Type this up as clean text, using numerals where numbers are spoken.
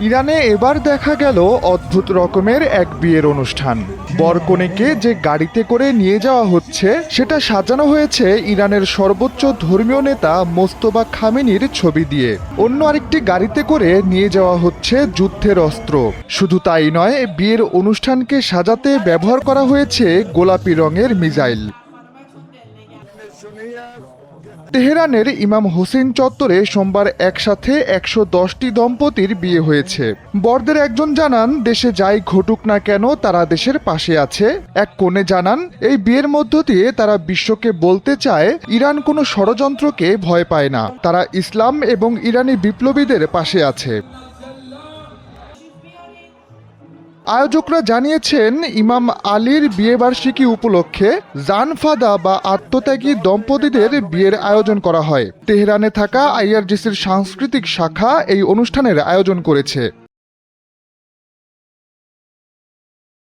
ইরানে এবার দেখা গেল অদ্ভুত রকমের এক বিয়ের অনুষ্ঠান। বরকনেকে যে গাড়িতে করে নিয়ে যাওয়া হচ্ছে সেটা সাজানো হয়েছে ইরানের সর্বোচ্চ ধর্মীয় নেতা মোস্তফা খামেনির ছবি দিয়ে। অন্য আরেকটি গাড়িতে করে নিয়ে যাওয়া হচ্ছে যুদ্ধের অস্ত্র। শুধু তাই নয়, বিয়ের অনুষ্ঠানকে সাজাতে ব্যবহার করা হয়েছে গোলাপি রঙের মিসাইল। তেহরানের ইমাম হোসেন চত্বরে সোমবার একসাথে ১১০টি দম্পতির বিয়ে হয়েছে। বরদের একজন জানান, দেশে যাই ঘটুক না কেন তারা দেশের পাশে আছে। এক কনে জানান, এই বিয়ের মধ্য দিয়ে তারা বিশ্বকে বলতে চায় ইরান কোনো ষড়যন্ত্রকে ভয় পায় না, তারা ইসলাম এবং ইরানি বিপ্লবীদের পাশে আছে। আয়োজকরা জানিয়েছেন, ইমাম আলীর বিয়েবার্ষিকী উপলক্ষে জানফাদা বা আত্মত্যাগী দম্পতিদের বিয়ের আয়োজন করা হয়। তেহরানে থাকা আইআরজিসির সাংস্কৃতিক শাখা এই অনুষ্ঠানের আয়োজন করেছে।